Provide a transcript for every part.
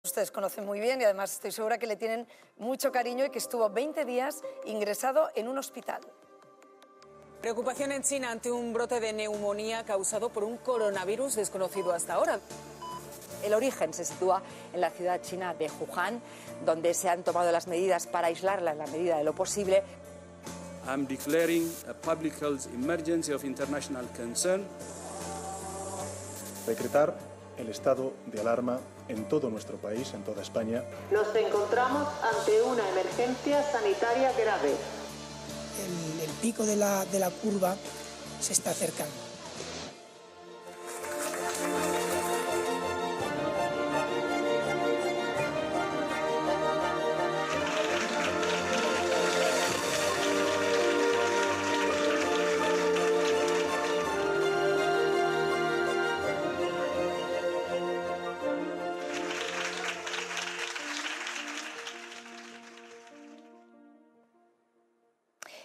Ustedes conocen muy bien y además estoy segura que le tienen mucho cariño y que estuvo 20 días ingresado en un hospital. Preocupación en China ante un brote de neumonía causado por un coronavirus desconocido hasta ahora. El origen se sitúa en la ciudad china de Wuhan, donde se han tomado las medidas para aislarla en la medida de lo posible. I'm declaring a public health emergency of international concern. Decretar el estado de alarma en todo nuestro país, en toda España. Nos encontramos ante una emergencia sanitaria grave. El pico de la curva se está acercando.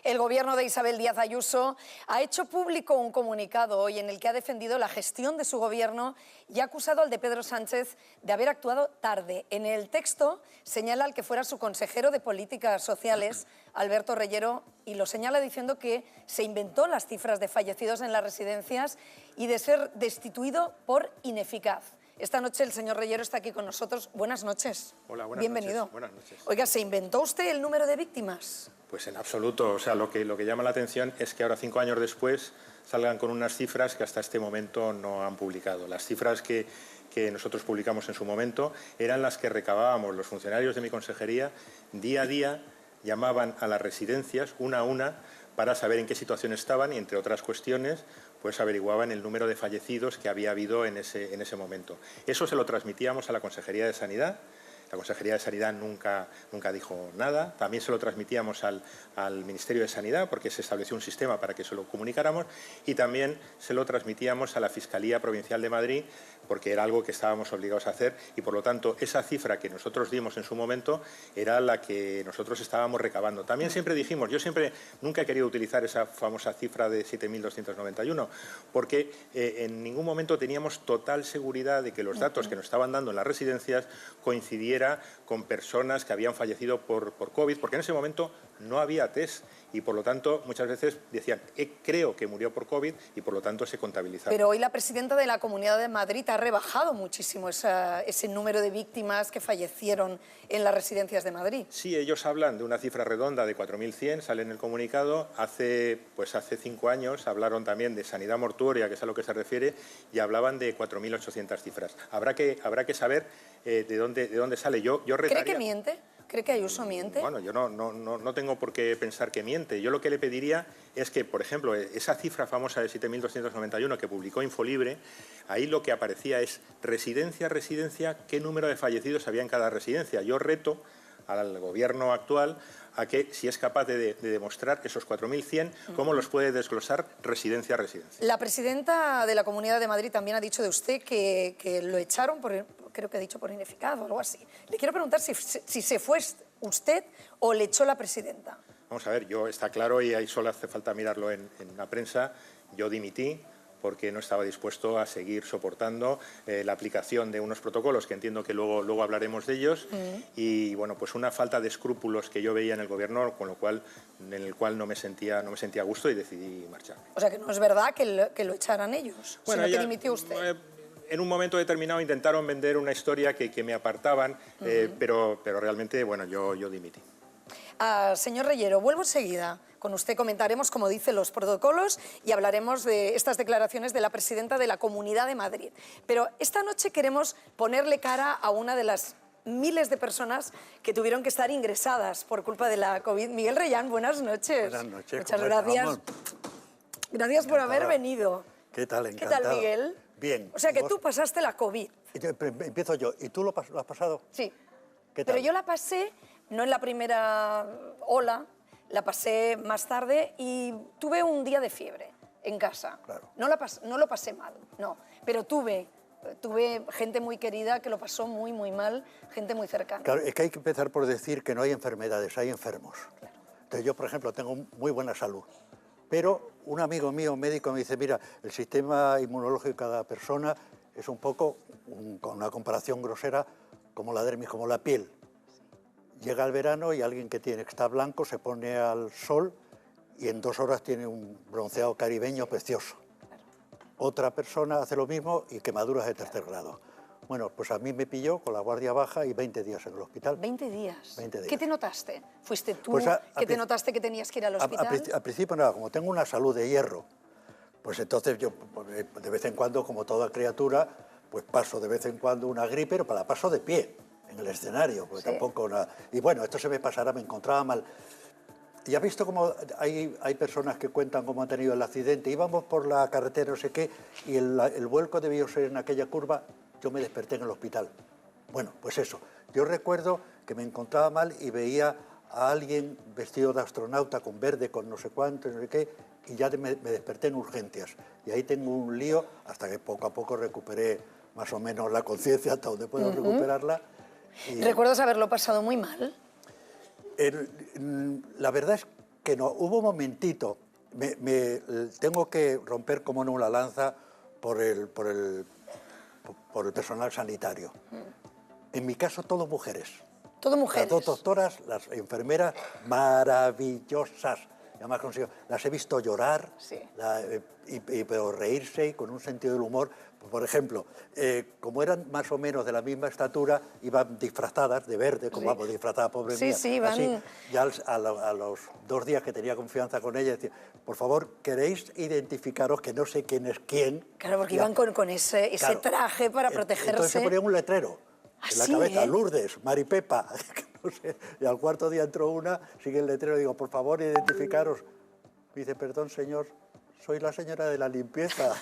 El gobierno de Isabel Díaz Ayuso ha hecho público un comunicado hoy en el que ha defendido la gestión de su gobierno y ha acusado al de Pedro Sánchez de haber actuado tarde. En el texto señala al que fuera su consejero de Políticas Sociales, Alberto Reyero, y lo señala diciendo que se inventó las cifras de fallecidos en las residencias y de ser destituido por ineficaz. Esta noche el señor Reyero está aquí con nosotros. Buenas noches. Hola, buenas Bienvenido. noches. Buenas noches. Oiga, ¿se inventó usted el número de víctimas? Pues en absoluto. O sea, lo que llama la atención es que ahora, 5 años después, salgan con unas cifras que hasta este momento no han publicado. Las cifras que nosotros publicamos en su momento eran las que recabábamos los funcionarios de mi consejería. Día a día llamaban a las residencias, una a una, para saber en qué situación estaban y, entre otras cuestiones, pues averiguaban el número de fallecidos que había habido en ese momento. Eso se lo transmitíamos a la Consejería de Sanidad. La Consejería de Sanidad nunca dijo nada. También se lo transmitíamos al Ministerio de Sanidad, porque se estableció un sistema para que se lo comunicáramos, y también se lo transmitíamos a la Fiscalía Provincial de Madrid, porque era algo que estábamos obligados a hacer, y por lo tanto esa cifra que nosotros dimos en su momento era la que nosotros estábamos recabando. También siempre dijimos, nunca he querido utilizar esa famosa cifra de 7.291, porque en ningún momento teníamos total seguridad de que los datos que nos estaban dando en las residencias coincidieran con personas que habían fallecido por COVID, porque en ese momento no había test y, por lo tanto, muchas veces decían, creo que murió por COVID, y por lo tanto se contabilizaba. Pero hoy la presidenta de la Comunidad de Madrid ha rebajado muchísimo ese número de víctimas que fallecieron en las residencias de Madrid. Sí, ellos hablan de una cifra redonda de 4.100, sale en el comunicado. Hace 5 años hablaron también de sanidad mortuoria, que es a lo que se refiere, y hablaban de 4.800 cifras. Habrá que saber de dónde sale. Yo retaría... ¿Cree que miente? ¿Cree que Ayuso miente? Bueno, yo no tengo por qué pensar que miente. Yo lo que le pediría es que, por ejemplo, esa cifra famosa de 7.291 que publicó Infolibre, ahí lo que aparecía es residencia, qué número de fallecidos había en cada residencia. Yo reto al gobierno actual a que, si es capaz de demostrar esos 4.100, cómo los puede desglosar residencia a residencia. La presidenta de la Comunidad de Madrid también ha dicho de usted que lo echaron, creo que ha dicho por ineficaz o algo así. Le quiero preguntar si se fue usted o le echó la presidenta. Vamos a ver, está claro, y ahí solo hace falta mirarlo en la prensa. Yo dimití porque no estaba dispuesto a seguir soportando la aplicación de unos protocolos, que entiendo que luego hablaremos de ellos, y bueno, pues una falta de escrúpulos que yo veía en el gobierno, en el cual no me sentía a gusto, y decidí marcharme. O sea, que no es verdad que lo echaran ellos, bueno, sino que dimitió usted. En un momento determinado intentaron vender una historia que me apartaban, pero realmente, bueno, yo dimití. Señor Reyero, vuelvo enseguida. Con usted comentaremos, como dicen los protocolos, y hablaremos de estas declaraciones de la presidenta de la Comunidad de Madrid. Pero esta noche queremos ponerle cara a una de las miles de personas que tuvieron que estar ingresadas por culpa de la COVID. Miguel Reyán, buenas noches. Buenas noches. Muchas gracias. Gracias por haber venido. ¿Qué tal? Encantado. ¿Qué tal, Miguel? Bien. O sea, que tú pasaste la COVID. Empiezo yo. ¿Y tú lo has pasado? Sí. ¿Qué tal? Pero yo la pasé, no en la primera ola, la pasé más tarde y tuve un día de fiebre en casa. Claro. No lo pasé mal, no. Pero tuve gente muy querida que lo pasó muy, muy mal, gente muy cercana. Claro, es que hay que empezar por decir que no hay enfermedades, hay enfermos. Claro. Entonces yo, por ejemplo, tengo muy buena salud. Pero un amigo mío, médico, me dice, mira, el sistema inmunológico de cada persona es un poco, con una comparación grosera, como la dermis, como la piel. Llega el verano y alguien que está blanco se pone al sol y en 2 horas tiene un bronceado caribeño precioso. Otra persona hace lo mismo y quemaduras de 3er grado. Bueno, pues a mí me pilló con la guardia baja y 20 días en el hospital. 20 días. 20 días. ¿Qué te notaste? ¿Fuiste tú Pues que te notaste que tenías que ir al hospital? Al principio nada, como tengo una salud de hierro, pues entonces yo de vez en cuando, como toda criatura, pues paso de vez en cuando una gripe, pero la paso de pie en el escenario, pues tampoco nada. Y bueno, esto se me pasará, me encontraba mal. Y ha visto cómo hay personas que cuentan cómo han tenido el accidente. Íbamos por la carretera, no sé qué, y el vuelco debió ser en aquella curva. Yo me desperté en el hospital. Bueno, pues eso. Yo recuerdo que me encontraba mal y veía a alguien vestido de astronauta con verde, con no sé cuánto, no sé qué, y ya me desperté en urgencias. Y ahí tengo un lío hasta que poco a poco recuperé más o menos la conciencia, hasta donde puedo recuperarla. Y ¿recuerdas haberlo pasado muy mal? La verdad es que no. Hubo un momentito, tengo que romper como no una lanza por el personal sanitario. En mi caso, todo mujeres. Todo mujeres. Las 2 doctoras, las enfermeras, maravillosas. Además, las he visto llorar, sí. pero reírse y con un sentido del humor. Por ejemplo, como eran más o menos de la misma estatura, iban disfrazadas de verde, como vamos, disfrazada, pobre mía. Sí, van... Así, ya a los 2 días que tenía confianza con ella, decía, por favor, ¿queréis identificaros que no sé quién es quién? Claro, porque iban con ese claro, traje para protegerse. Entonces se ponían un letrero en la cabeza, Lourdes, Maripepa, no sé. Y al 4.º día entró una, sigue el letrero, digo, por favor, identificaros. Me dice, perdón, señor, soy la señora de la limpieza.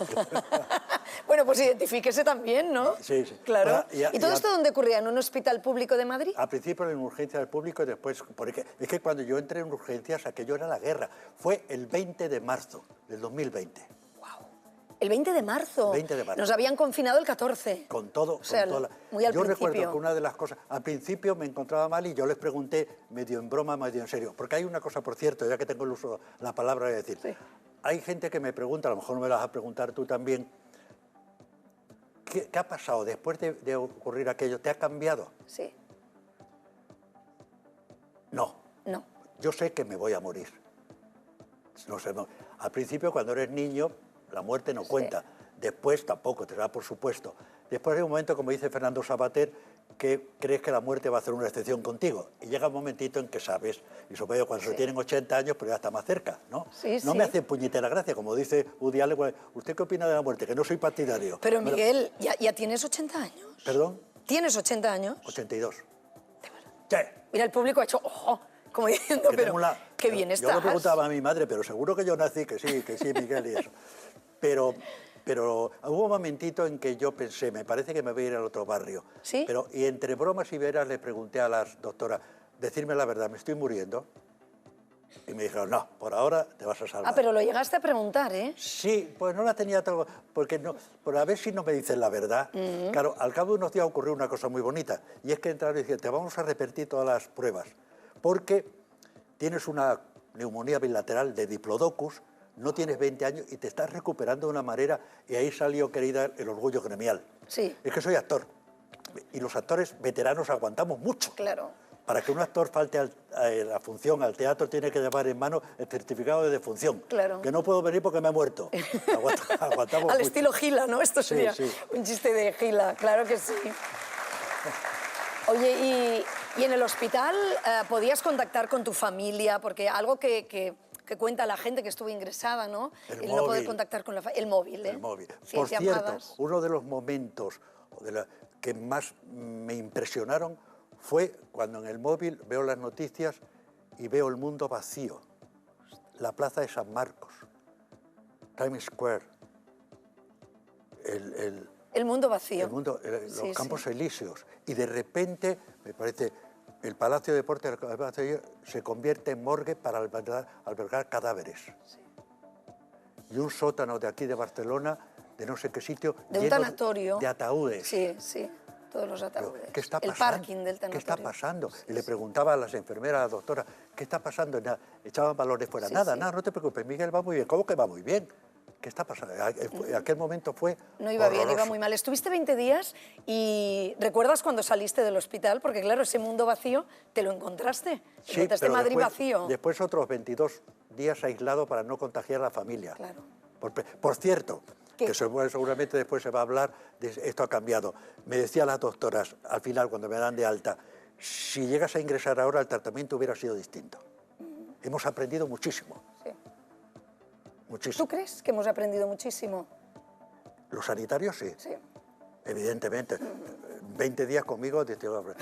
Bueno, pues identifíquese también, ¿no? Sí, sí. Claro. Bueno, ¿Y todo esto dónde ocurría? ¿En un hospital público de Madrid? Al principio en urgencias del público y después... Porque es que cuando yo entré en urgencias, aquello era la guerra. Fue el 20 de marzo del 2020. ¡Wow! El 20 de marzo. 20 de marzo. Nos habían confinado el 14. Con todo. O sea, con toda muy al yo principio. recuerdo que una de las cosas... Al principio me encontraba mal y yo les pregunté, medio en broma, medio en serio. Porque hay una cosa, por cierto, ya que tengo el uso la palabra de decir. Sí. Hay gente que me pregunta, a lo mejor me la vas a preguntar tú también, ¿qué ha pasado después de ocurrir aquello? ¿Te ha cambiado? Sí. No. No. Yo sé que me voy a morir. No sé, no. Al principio, cuando eres niño, la muerte no cuenta. Después tampoco, te da por supuesto. Después hay un momento, como dice Fernando Savater, que crees que la muerte va a hacer una excepción contigo. Y llega un momentito en que sabes, y sobre todo cuando se tienen 80 años, pero ya está más cerca, ¿no? No me hace puñetera gracia, como dice Woody Allen. ¿Usted qué opina de la muerte? Que no soy partidario. Pero Miguel, ¿ya tienes 80 años? ¿Perdón? ¿Tienes 80 años? 82. Sí. Mira, el público ha hecho, ojo, como diciendo, que pero qué bien estás. Yo lo preguntaba a mi madre, pero seguro que yo nací, que sí, Miguel, y eso. Pero hubo un momentito en que yo pensé, me parece que me voy a ir al otro barrio. ¿Sí? Y entre bromas y veras le pregunté a las doctoras, decirme la verdad, ¿me estoy muriendo? Y me dijeron, no, por ahora te vas a salvar. Ah, pero lo llegaste a preguntar, ¿eh? Sí, pues no la tenía todo, porque no, por a ver si no me dicen la verdad. Claro, al cabo de unos días ocurrió una cosa muy bonita, y es que entraron y dijeron, te vamos a repetir todas las pruebas, porque tienes una neumonía bilateral de diplodocus, no tienes 20 años y te estás recuperando de una manera, y ahí salió, querida, el orgullo gremial. Sí. Es que soy actor, y los actores veteranos aguantamos mucho. Claro. Para que un actor falte a la función, al teatro, tiene que llevar en mano el certificado de defunción. Claro. Que no puedo venir porque me he muerto. Aguantamos Al mucho. estilo Gila, ¿no? Esto sería un chiste de Gila, claro que sí. Oye, y en el hospital podías contactar con tu familia, porque algo que cuenta la gente que estuvo ingresada, ¿no? El no poder contactar con la familia. El móvil, ¿eh? El móvil. Sí, por cierto, llamadas. uno de los momentos que más me impresionaron fue cuando en el móvil veo las noticias y veo el mundo vacío. La plaza de San Marcos, Times Square, el mundo vacío. Los Campos Elíseos. Y de repente, me parece, el Palacio de Deportes se convierte en morgue para albergar cadáveres. Sí. Y un sótano de aquí de Barcelona, de no sé qué sitio, de un tanatorio. De ataúdes. Sí, sí, todos los ataúdes. ¿Qué está pasando? El parking del tanatorio. ¿Qué está pasando? Y le preguntaba a las enfermeras, a la doctora, ¿qué está pasando? Nada, echaban balones fuera. Nada, no te preocupes, Miguel va muy bien. ¿Cómo que va muy bien? ¿qué está pasando? En aquel momento fue No iba bien, horroroso. iba muy mal. Estuviste 20 días y ¿recuerdas cuando saliste del hospital? Porque claro, ese mundo vacío te lo encontraste. Sí, Encontraste pero Madrid después, vacío. después otros 22 días aislado para no contagiar a la familia. Claro. Por cierto, ¿Qué? que seguramente después se va a hablar de esto ha cambiado. Me decían las doctoras, al final, cuando me dan de alta, si llegas a ingresar ahora, el tratamiento hubiera sido distinto. Hemos aprendido muchísimo. Sí. Muchísimo. ¿Tú crees que hemos aprendido muchísimo? Los sanitarios sí, Sí. evidentemente. 20 días conmigo dijeron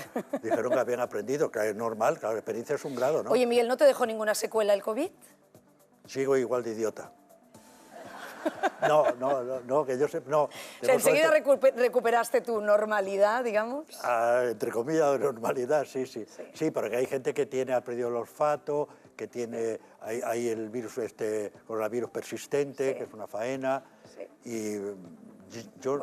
que habían aprendido, que es normal, que la experiencia es un grado, ¿no? Oye, Miguel, ¿no te dejó ninguna secuela el COVID? Sigo igual de idiota. No, que yo sé, no. O sea, enseguida Suerte. recuperaste tu normalidad, digamos. Entre comillas, de normalidad, sí. Sí, porque hay gente que ha perdido el olfato, que tiene, hay el virus, coronavirus persistente, que es una faena. Sí. Y yo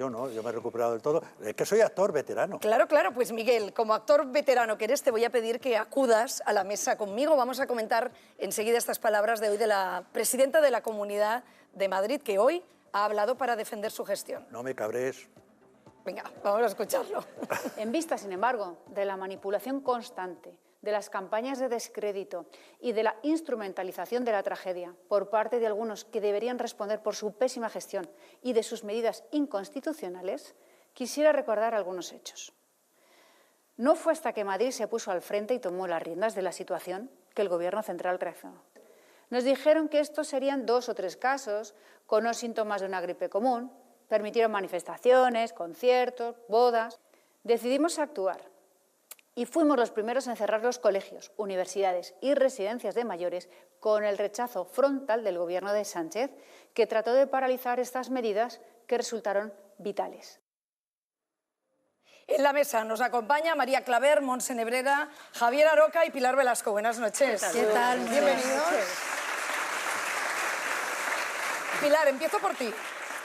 no, yo me he recuperado del todo. Es que soy actor veterano. Claro, pues Miguel, como actor veterano que eres, te voy a pedir que acudas a la mesa conmigo. Vamos a comentar enseguida estas palabras de hoy de la presidenta de la Comunidad de Madrid, que hoy ha hablado para defender su gestión. No me cabres. Venga, vamos a escucharlo. En vista, sin embargo, de la manipulación constante, de las campañas de descrédito y de la instrumentalización de la tragedia por parte de algunos que deberían responder por su pésima gestión y de sus medidas inconstitucionales, quisiera recordar algunos hechos. No fue hasta que Madrid se puso al frente y tomó las riendas de la situación que el Gobierno central reaccionó. Nos dijeron que estos serían 2 o 3 casos con los síntomas de una gripe común, permitieron manifestaciones, conciertos, bodas. Decidimos actuar y fuimos los primeros en cerrar los colegios, universidades y residencias de mayores con el rechazo frontal del Gobierno de Sánchez, que trató de paralizar estas medidas que resultaron vitales. En la mesa nos acompaña María Claver, Montse Nebrera, Javier Aroca y Pilar Velasco. Buenas noches. ¿Qué tal? Bienvenidos. Pilar, empiezo por ti.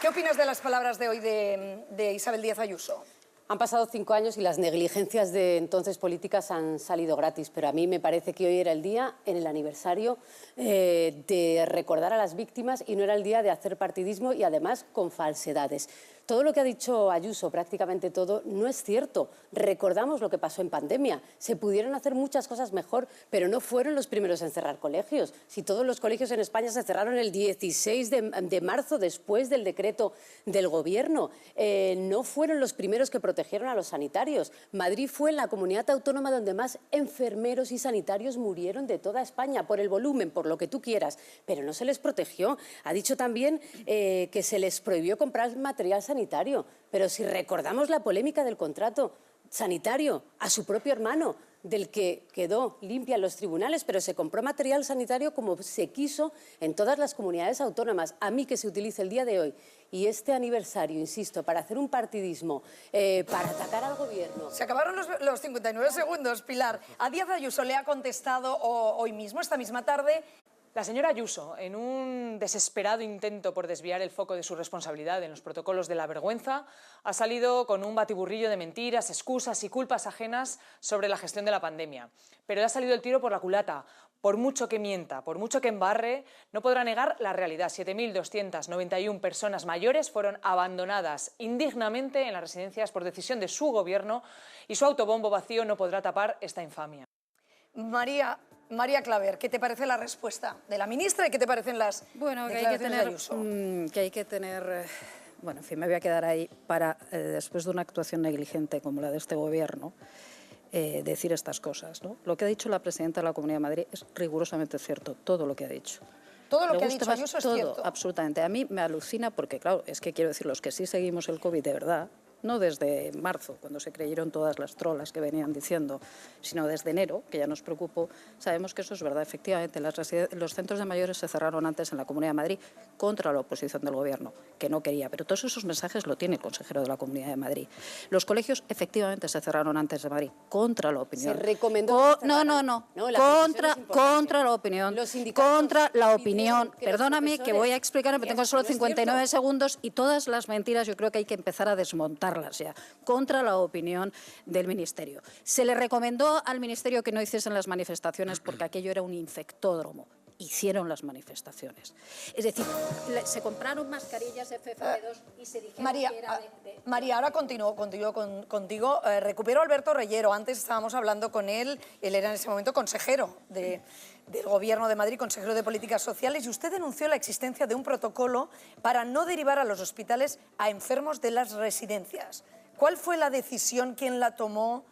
¿Qué opinas de las palabras de hoy de Isabel Díaz Ayuso? Han pasado 5 años y las negligencias de entonces políticas han salido gratis, pero a mí me parece que hoy era el día, en el aniversario, de recordar a las víctimas y no era el día de hacer partidismo y además con falsedades. Todo lo que ha dicho Ayuso, prácticamente todo, no es cierto. Recordamos lo que pasó en pandemia. Se pudieron hacer muchas cosas mejor, pero no fueron los primeros en cerrar colegios. Si todos los colegios en España se cerraron el 16 de marzo, después del decreto del Gobierno, no fueron los primeros que protegieron a los sanitarios. Madrid fue la comunidad autónoma donde más enfermeros y sanitarios murieron de toda España, por el volumen, por lo que tú quieras, pero no se les protegió. Ha dicho también que se les prohibió comprar material sanitario, pero si recordamos la polémica del contrato sanitario a su propio hermano, del que quedó limpia en los tribunales, pero se compró material sanitario como se quiso en todas las comunidades autónomas. A mí que se utilice el día de hoy y este aniversario, insisto, para hacer un partidismo, para atacar al Gobierno. Se acabaron los 59 segundos, Pilar. A Díaz Ayuso le ha contestado hoy mismo, esta misma tarde. La señora Ayuso, en un desesperado intento por desviar el foco de su responsabilidad en los protocolos de la vergüenza, ha salido con un batiburrillo de mentiras, excusas y culpas ajenas sobre la gestión de la pandemia. Pero le ha salido el tiro por la culata. Por mucho que mienta, por mucho que embarre, no podrá negar la realidad. 7.291 personas mayores fueron abandonadas indignamente en las residencias por decisión de su Gobierno y su autobombo vacío no podrá tapar esta infamia. María Claver, ¿qué te parece la respuesta de la ministra y qué te parecen las declaraciones de Ayuso? Que hay que tener, bueno, en fin, me voy a quedar ahí para, después de una actuación negligente como la de este Gobierno, decir estas cosas, ¿no? Lo que ha dicho la presidenta de la Comunidad de Madrid es rigurosamente cierto, todo lo que ha dicho. Todo lo que ha dicho Ayuso es todo, cierto. Absolutamente. A mí me alucina porque, claro, es que quiero decir, los que sí seguimos el COVID de verdad, no desde marzo, cuando se creyeron todas las trolas que venían diciendo, sino desde enero, que ya nos preocupó, sabemos que eso es verdad. Efectivamente, los centros de mayores se cerraron antes en la Comunidad de Madrid contra la oposición del Gobierno, que no quería. Pero todos esos mensajes lo tiene el consejero de la Comunidad de Madrid. Los colegios efectivamente se cerraron antes de Madrid, contra la opinión. Se recomendó... Contra la opinión. Contra la opinión. Perdóname que voy a explicar, pero tengo solo 59 segundos y todas las mentiras yo creo que hay que empezar a desmontar ya, contra la opinión del Ministerio. Se le recomendó al Ministerio que no hiciesen las manifestaciones porque aquello era un infectódromo. hicieron las manifestaciones. Es decir, se compraron mascarillas FFP2 y se dijeron María, que era María, ahora continúo contigo. Recupero a Alberto Reyero. Antes estábamos hablando con él. Él era en ese momento consejero del Gobierno de Madrid, consejero de Políticas Sociales, y usted denunció la existencia de un protocolo para no derivar a los hospitales a enfermos de las residencias. ¿Cuál fue la decisión? ¿Quién la tomó?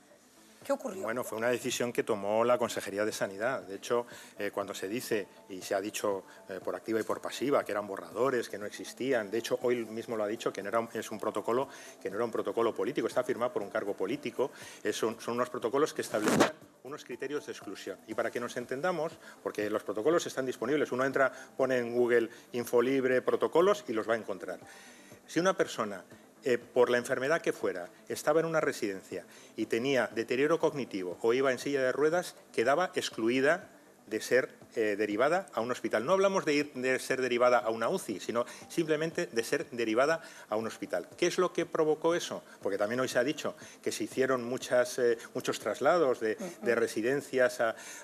¿Qué ocurrió? Bueno, fue una decisión que tomó la Consejería de Sanidad. De hecho, cuando se dice, y se ha dicho por activa y por pasiva, que eran borradores, que no existían, de hecho, hoy mismo lo ha dicho, que no era es un protocolo, que no era un protocolo político, está firmado por un cargo político, son unos protocolos que establecían unos criterios de exclusión. Y para que nos entendamos, porque los protocolos están disponibles, uno entra, pone en Google Infolibre, protocolos, y los va a encontrar. Si una persona por la enfermedad que fuera, estaba en una residencia y tenía deterioro cognitivo o iba en silla de ruedas, quedaba excluida de ser derivada a un hospital. No hablamos de ser derivada a una UCI, sino simplemente de ser derivada a un hospital. ¿Qué es lo que provocó eso? Porque también hoy se ha dicho que se hicieron muchos traslados de residencias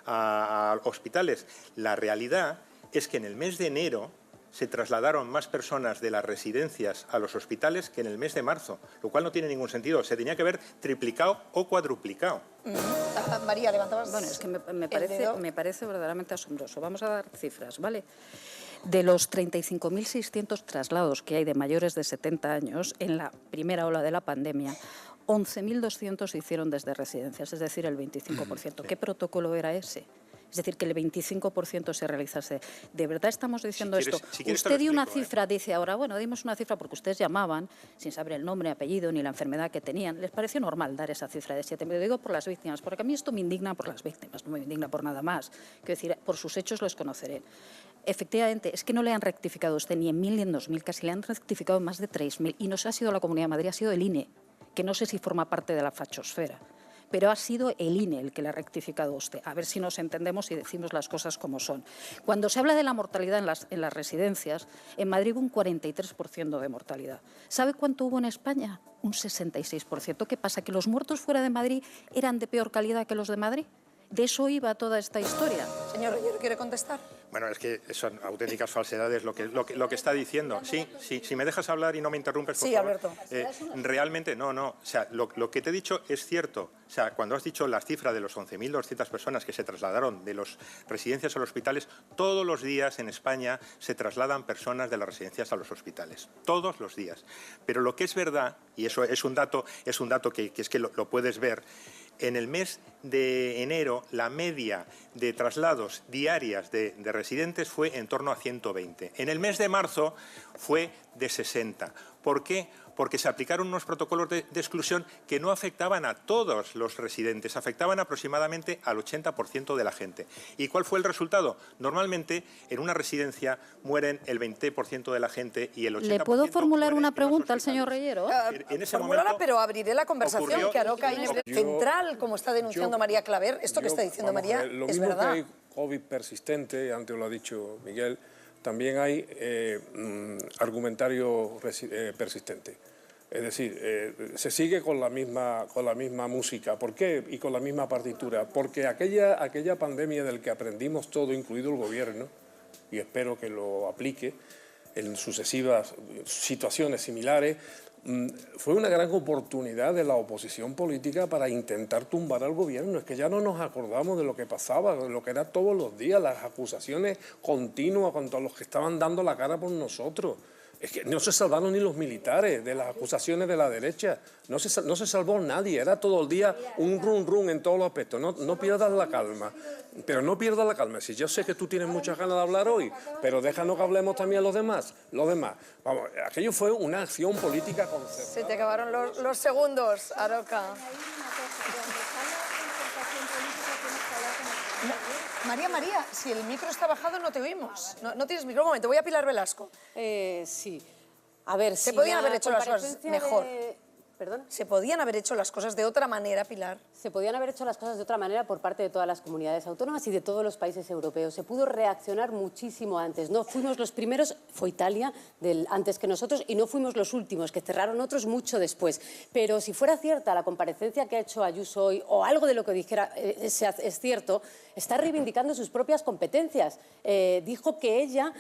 a hospitales. La realidad es que en el mes de enero se trasladaron más personas de las residencias a los hospitales que en el mes de marzo, lo cual no tiene ningún sentido. Se tenía que haber triplicado o cuadruplicado. María, levantabas. Bueno, es que me parece verdaderamente asombroso. Vamos a dar cifras, ¿vale? De los 35.600 traslados que hay de mayores de 70 años en la primera ola de la pandemia, 11.200 se hicieron desde residencias, es decir, el 25%. ¿Qué protocolo era ese? Es decir, que el 25% se realizase. ¿De verdad estamos diciendo esto? Usted dio una cifra, dice ahora, bueno, dimos una cifra porque ustedes llamaban, sin saber el nombre, apellido, ni la enfermedad que tenían. ¿Les pareció normal dar esa cifra de 7? Me lo digo por las víctimas, porque a mí esto me indigna por las víctimas, no me indigna por nada más. Quiero decir, por sus hechos los conoceré. Efectivamente, es que no le han rectificado a usted ni en 1000 ni en 2000, casi le han rectificado más de 3000. Y no se ha sido la Comunidad de Madrid, ha sido el INE, que no sé si forma parte de la fachosfera. Pero ha sido el INE el que le ha rectificado a usted. A ver si nos entendemos y decimos las cosas como son. Cuando se habla de la mortalidad en las residencias, en Madrid hubo un 43% de mortalidad. ¿Sabe cuánto hubo en España? Un 66%. ¿Qué pasa? ¿Que los muertos fuera de Madrid eran de peor calidad que los de Madrid? ¿De eso iba toda esta historia? Señor Reyero, ¿quiere contestar? Bueno, es que son auténticas falsedades lo que está diciendo. Sí, si me dejas hablar y no me interrumpes, por favor. Alberto. Realmente no. O sea, lo que te he dicho es cierto. O sea, cuando has dicho la cifra de los 11.200 personas que se trasladaron de las residencias a los hospitales, todos los días en España se trasladan personas de las residencias a los hospitales. Todos los días. Pero lo que es verdad, y eso es un dato que es que lo puedes ver, en el mes de enero la media de traslados diarias de residentes fue en torno a 120. En el mes de marzo fue de 60. ¿Por qué? Porque se aplicaron unos protocolos de exclusión que no afectaban a todos los residentes, afectaban aproximadamente al 80% de la gente. ¿Y cuál fue el resultado? Normalmente en una residencia mueren el 20% de la gente y el 80%... ¿Le puedo formular una pregunta al señor Reyero? En ese momento, pero abriré la conversación, que Aroca es central, como está denunciando María Claver. Esto que está diciendo María es verdad. Que hay COVID persistente, antes lo ha dicho Miguel, también hay argumentario persistente. Es decir, se sigue con la misma música. ¿Por qué? Y con la misma partitura. Porque aquella pandemia del que aprendimos todo, incluido el gobierno, y espero que lo aplique en sucesivas situaciones similares, fue una gran oportunidad de la oposición política para intentar tumbar al gobierno. Es que ya no nos acordamos de lo que pasaba, de lo que era todos los días, las acusaciones continuas contra los que estaban dando la cara por nosotros. Es que no se salvaron ni los militares de las acusaciones de la derecha. No se salvó nadie. Era todo el día un run en todos los aspectos. No pierdas la calma. Pero no pierdas la calma. Si yo sé que tú tienes muchas ganas de hablar hoy, pero déjanos que hablemos también los demás. Vamos, aquello fue una acción política concertada. Se te acabaron los segundos, Aroca. María, si el micro está bajado no te oímos. No tienes micro. Un momento, voy a Pilar Velasco. Sí. A ver, se podían haber hecho las cosas mejor. ¿Perdón? ¿Se podían haber hecho las cosas de otra manera, Pilar? Se podían haber hecho las cosas de otra manera por parte de todas las comunidades autónomas y de todos los países europeos. Se pudo reaccionar muchísimo antes. No fuimos los primeros, fue Italia antes que nosotros, y no fuimos los últimos, que cerraron otros mucho después. Pero si fuera cierta la comparecencia que ha hecho Ayuso hoy, o algo de lo que dijera es cierto, está reivindicando sus propias competencias. Dijo que ella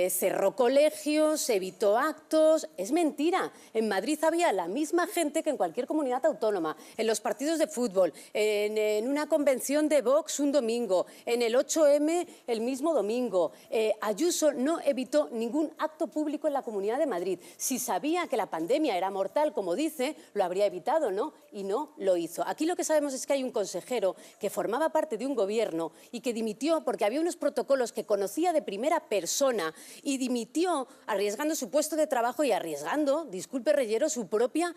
cerró colegios, evitó actos. Es mentira. En Madrid había la misma gente que en cualquier comunidad autónoma, en los partidos de fútbol, en una convención de Vox un domingo, en el 8M el mismo domingo. Ayuso no evitó ningún acto público en la Comunidad de Madrid. Si sabía que la pandemia era mortal, como dice, lo habría evitado, ¿no? Y no lo hizo. Aquí lo que sabemos es que hay un consejero que formaba parte de un gobierno y que dimitió porque había unos protocolos que conocía de primera persona y dimitió arriesgando su puesto de trabajo y arriesgando, disculpe Reyero, su propia...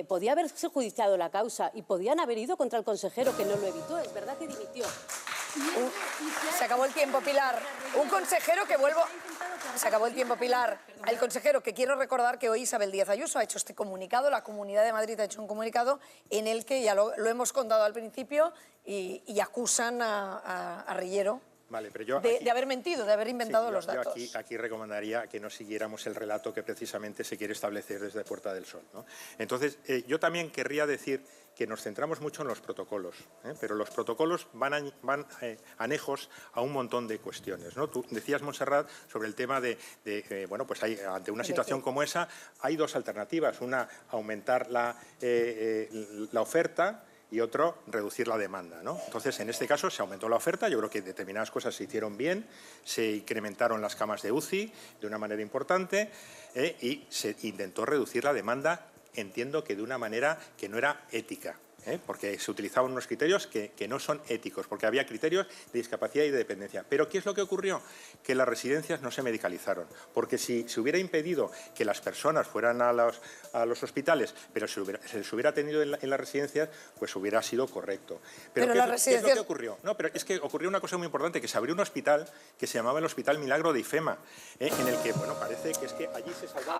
podía haberse judiciado la causa y podían haber ido contra el consejero que no lo evitó. Es verdad que dimitió. Se acabó el tiempo, Pilar. Un consejero que vuelvo... Se acabó el tiempo, Pilar. El consejero, que quiero recordar que hoy Isabel Díaz Ayuso ha hecho este comunicado, la Comunidad de Madrid ha hecho un comunicado en el que, ya lo hemos contado al principio, y acusan a Reyero Vale, pero yo de haber mentido, de haber inventado los datos. Yo aquí recomendaría que no siguiéramos el relato que precisamente se quiere establecer desde Puerta del Sol, ¿no? Entonces, yo también querría decir que nos centramos mucho en los protocolos, pero los protocolos van anejos a un montón de cuestiones, ¿no? Tú decías, Montserrat, sobre el tema bueno, pues ante una situación como esa hay dos alternativas. Una, aumentar la oferta, y otro, reducir la demanda, ¿no? Entonces, en este caso se aumentó la oferta, yo creo que determinadas cosas se hicieron bien, se incrementaron las camas de UCI de una manera importante y se intentó reducir la demanda, entiendo que de una manera que no era ética. Porque se utilizaban unos criterios que no son éticos, porque había criterios de discapacidad y de dependencia. Pero ¿qué es lo que ocurrió? Que las residencias no se medicalizaron, porque si se hubiera impedido que las personas fueran a los hospitales, pero se les hubiera atendido en las residencias, pues hubiera sido correcto. Pero ¿qué es lo que ocurrió? No, pero es que ocurrió una cosa muy importante, que se abrió un hospital que se llamaba el Hospital Milagro de IFEMA, en el que, bueno, parece que es que allí se salvaba...